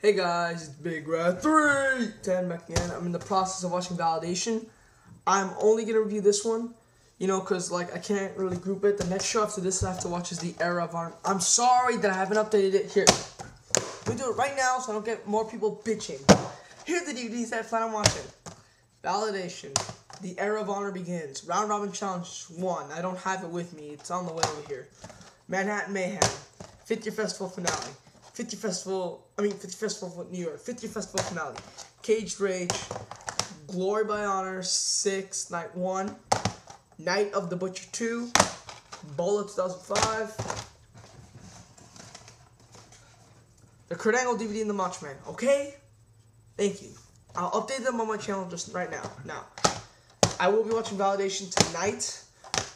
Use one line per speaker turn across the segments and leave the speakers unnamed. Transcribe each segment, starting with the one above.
Hey guys, it's Big Red 310 back again. I'm in the process of watching Validation. I'm only gonna review this one, cause I can't really group it. The next show after this I have to watch is the Era of Honor. I'm sorry that I haven't updated it. Here, we do it right now so I don't get more people bitching. Here are the DVDs that I'm watching. Validation. The Era of Honor begins. Round Robin Challenge 1. I don't have it with me. It's on the way over here. Manhattan Mayhem. 50th Festival Finale. 50th Festival New York. 50th Festival Finale. Caged Rage. Glory by Honor 6. Night 1. Night of the Butcher 2. Bola 2005. The Kurt Angle DVD and the Macho Man. Okay? Thank you. I'll update them on my channel just right now. Now, I will be watching Validation tonight.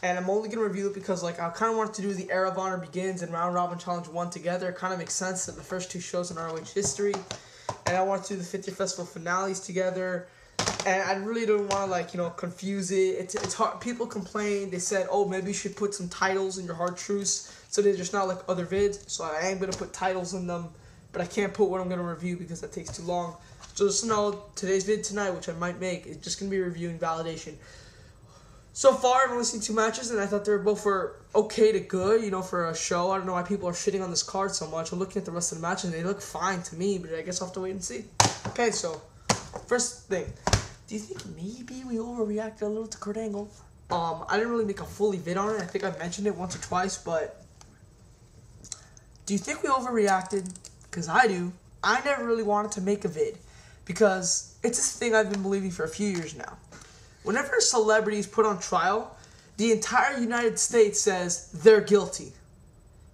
And I'm only going to review it because, I kind of wanted to do the Era of Honor Begins and Round Robin Challenge 1 together. It kind of makes sense that the first two shows in ROH history. And I wanted to do the 50th Festival finales together. And I really don't want to, confuse it. It's hard. People complain. They said, oh, maybe you should put some titles in your hard truths so they're just not like other vids. So I am going to put titles in them. But I can't put what I'm going to review because that takes too long. So just know, today's vid tonight, which I might make, is just going to be reviewing Validation. So far, I've only seen 2 matches, and I thought they were both okay to good, for a show. I don't know why people are shitting on this card so much. I'm looking at the rest of the matches, and they look fine to me, but I guess I'll have to wait and see. Okay, so, first thing. Do you think maybe we overreacted a little to Kurt Angle? I didn't really make a fully vid on it. I think I mentioned it once or twice, but do you think we overreacted? Because I do. I never really wanted to make a vid, because it's this thing I've been believing for a few years now. Whenever a celebrity is put on trial, the entire United States says they're guilty.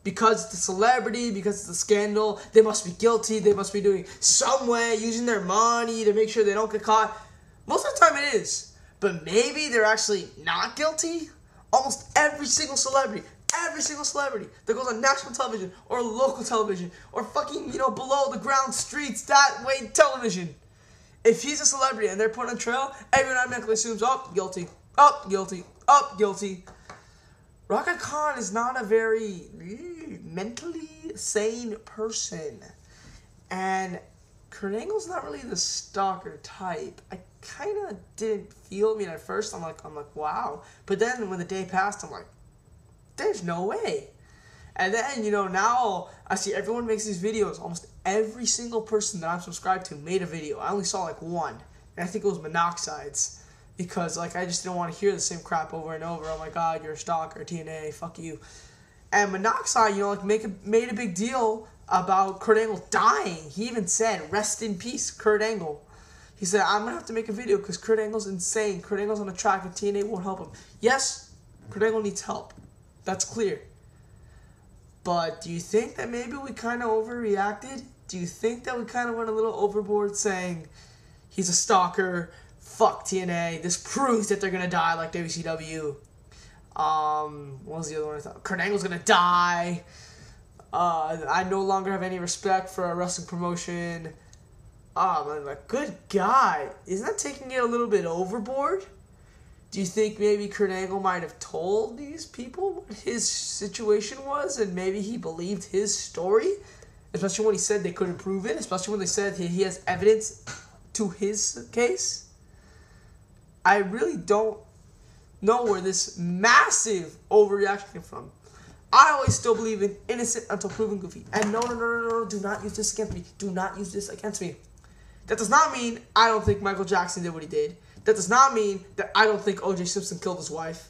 Because it's a celebrity, because it's a scandal, they must be guilty, they must be doing some way, using their money to make sure they don't get caught. Most of the time it is. But maybe they're actually not guilty. Almost every single celebrity that goes on national television or local television or fucking, below the ground streets, that way television. If he's a celebrity and they're put on trial, everyone automatically assumes, oh, guilty, oh, guilty, oh, guilty. Raka Khan is not a very mentally sane person. And Kurt Angle's not really the stalker type. I kind of didn't feel, at first I'm like, wow. But then when the day passed, I'm like, there's no way. And then, now I see everyone makes these videos. Almost every single person that I'm subscribed to made a video. I only saw one. And I think it was Monoxide's. Because, I just didn't want to hear the same crap over and over. Oh my god, you're a stalker, TNA, fuck you. And Monoxide, made a big deal about Kurt Angle dying. He even said, rest in peace, Kurt Angle. He said, I'm going to have to make a video because Kurt Angle's insane. Kurt Angle's on a track and TNA won't help him. Yes, Kurt Angle needs help. That's clear. But do you think that maybe we kind of overreacted? Do you think that we kind of went a little overboard saying he's a stalker, fuck TNA, this proves that they're going to die like WCW? What was the other one I thought? Kurt Angle's going to die. I no longer have any respect for a wrestling promotion. Good guy. Isn't that taking it a little bit overboard? Do you think maybe Kurt Angle might have told these people what his situation was and maybe he believed his story? Especially when he said they couldn't prove it, especially when they said he has evidence to his case? I really don't know where this massive overreaction came from. I always still believe in innocent until proven guilty. And no, do not use this against me. Do not use this against me. That does not mean I don't think Michael Jackson did what he did. That does not mean that I don't think O.J. Simpson killed his wife.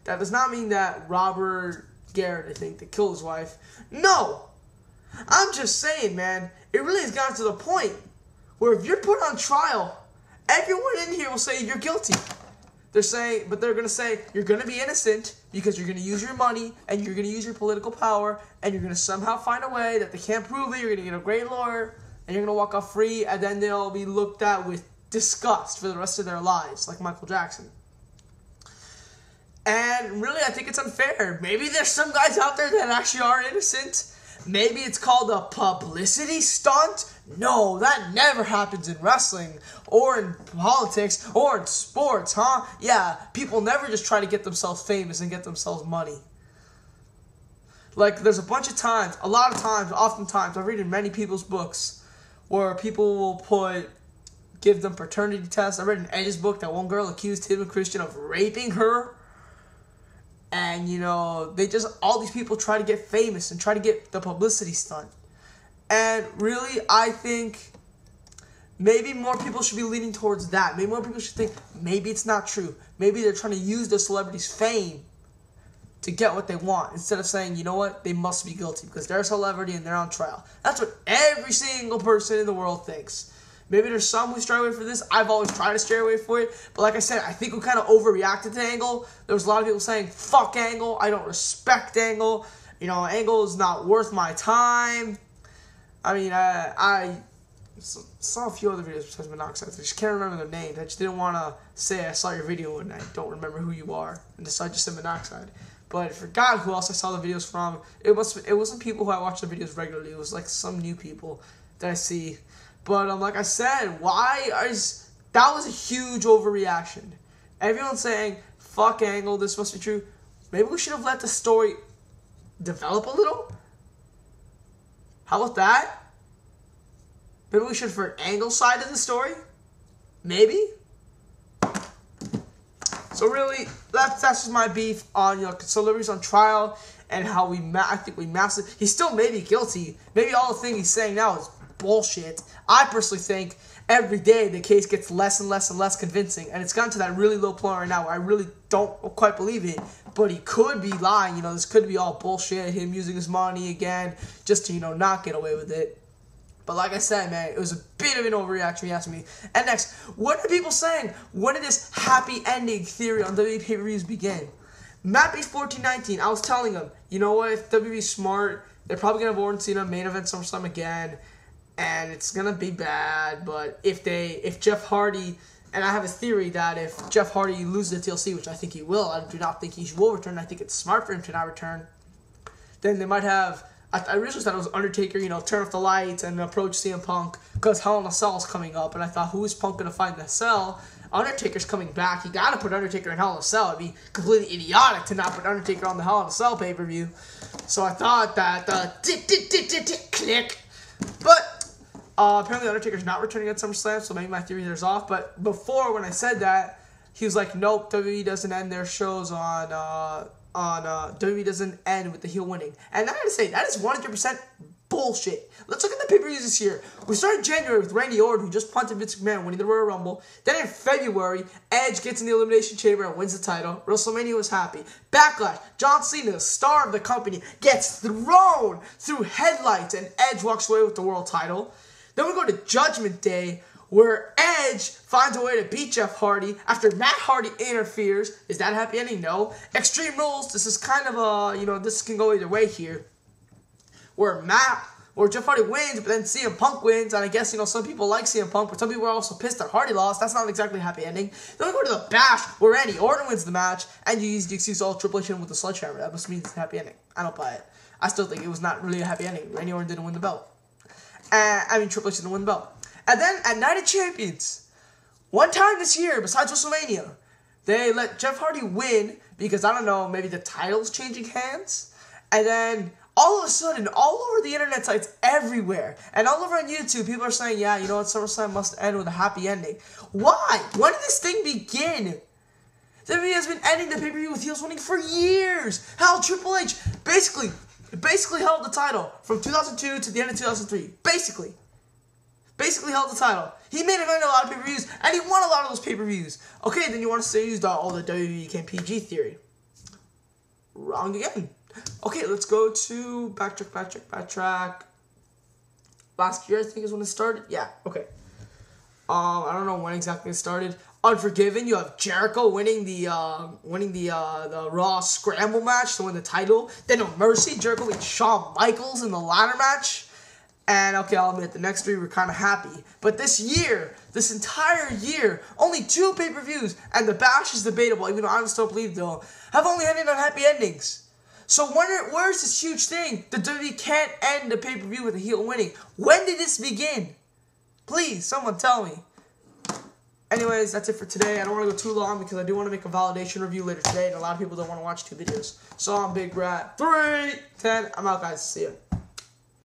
That does not mean that Robert Garrett, I think, that killed his wife. No! I'm just saying, man, it really has gotten to the point where if you're put on trial, everyone in here will say you're guilty. They're going to say you're going to be innocent because you're going to use your money and you're going to use your political power and you're going to somehow find a way that they can't prove it. You're going to get a great lawyer and you're going to walk off free, and then they'll be looked at with disgust for the rest of their lives, like Michael Jackson. And really, I think it's unfair. Maybe there's some guys out there that actually are innocent. Maybe it's called a publicity stunt. No, that never happens in wrestling or in politics or in sports, huh? Yeah, people never just try to get themselves famous and get themselves money. There's a bunch of times, a lot of times, oftentimes, I've read in many people's books where people will give them paternity tests. I read in Edge's book that one girl accused him and Christian of raping her. And, you know, all these people try to get famous and try to get the publicity stunt. And really, I think maybe more people should be leaning towards that. Maybe more people should think, maybe it's not true. Maybe they're trying to use the celebrity's fame to get what they want, instead of saying, you know what, they must be guilty because they're a celebrity and they're on trial. That's what every single person in the world thinks. Maybe there's some who stray away from this. I've always tried to stray away from it. But like I said, I think we kind of overreacted to Angle. There was a lot of people saying, fuck Angle. I don't respect Angle. You know, Angle is not worth my time. I mean, I saw a few other videos besides Monoxide. I just can't remember their names. I just didn't want to say I saw your video and I don't remember who you are. And so I just said Monoxide. But I forgot who else I saw the videos from. It wasn't people who I watch the videos regularly. It was like some new people that I see. But like I said, that was a huge overreaction. Everyone's saying, fuck Angle, this must be true. Maybe we should have let the story develop a little. How about that? Maybe we should have heard Angle's side of the story. Maybe. So really, that's just my beef on, you know, celebrities on trial and how I think we massively. He still may be guilty. Maybe all the thing he's saying now is bullshit. I personally think every day the case gets less and less and less convincing, and it's gotten to that really low point right now where I really don't quite believe it. But he could be lying. You know, this could be all bullshit. Him using his money again just to, you know, not get away with it. But like I said, man, it was a bit of an overreaction, you asked me. And next, what are people saying? When did this happy ending theory on WWE pay-per-views begin? MattBeast1419, I was telling him, you know what, if WWE's smart, they're probably going to have Orton Cena main event SummerSlam again, and it's going to be bad, but if Jeff Hardy, and I have a theory that if Jeff Hardy loses the TLC, which I think he will, I do not think he will return, I think it's smart for him to not return, then they might have, I originally thought it was Undertaker, you know, turn off the lights and approach CM Punk, because Hell in a Cell is coming up, and I thought, who is Punk going to find in the cell? Undertaker's coming back. You got to put Undertaker in Hell in a Cell. It'd be completely idiotic to not put Undertaker on the Hell in a Cell pay-per-view. So I thought that, click. But apparently Undertaker's not returning at SummerSlam, so maybe my theory there's off. But before, when I said that, he was like, nope, WWE doesn't end their shows on WWE doesn't end with the heel winning. And I gotta say, that is 100% bullshit. Let's look at the pay-per-views this year. We started January with Randy Orton, who just punted Vince McMahon, winning the Royal Rumble. Then in February, Edge gets in the Elimination Chamber and wins the title. WrestleMania was happy. Backlash, John Cena, the star of the company, gets thrown through headlights, and Edge walks away with the world title. Then we go to Judgment Day, where Edge finds a way to beat Jeff Hardy after Matt Hardy interferes. Is that a happy ending? No. Extreme Rules, this is kind of a, you know, this can go either way here. Where Jeff Hardy wins, but then CM Punk wins, and I guess, you know, some people like CM Punk, but some people are also pissed that Hardy lost. That's not exactly a happy ending. Then we go to the Bash, where Randy Orton wins the match, and you use the excuse all Triple H with the sledgehammer. That must mean it's a happy ending. I don't buy it. I still think it was not really a happy ending. Randy Orton didn't win the belt. Triple H didn't win the belt. And then, at Night of Champions, one time this year, besides WrestleMania, they let Jeff Hardy win, because, I don't know, maybe the title's changing hands, and then all of a sudden, all over the internet sites everywhere, and all over on YouTube, people are saying, yeah, you know what, SummerSlam must end with a happy ending. Why? When did this thing begin? WWE has been ending the pay-per-view with heels winning for years. Hell, Triple H basically held the title from 2002 to the end of 2003. Basically held the title. He made a lot of pay-per-views, and he won a lot of those pay-per-views. Okay, then you want to say use all the WWE became PG theory. Wrong again. Okay, let's go to backtrack. Last year, I think, is when it started. Yeah, okay. I don't know when exactly it started. Unforgiven, you have Jericho winning the Raw Scramble match to win the title. Then No Mercy, Jericho beat Shawn Michaels in the ladder match. And okay, I'll admit, the next three were kind of happy. But this entire year, only 2 pay-per-views, and the Bash is debatable, even though I still believe they'll have only ended on happy endings. So where's this huge thing? The WWE can't end the pay-per-view with a heel winning. When did this begin? Please, someone tell me. Anyways, that's it for today. I don't want to go too long because I do want to make a validation review later today, and a lot of people don't want to watch 2 videos. So I'm Big Rat 310. I'm out, guys. See ya.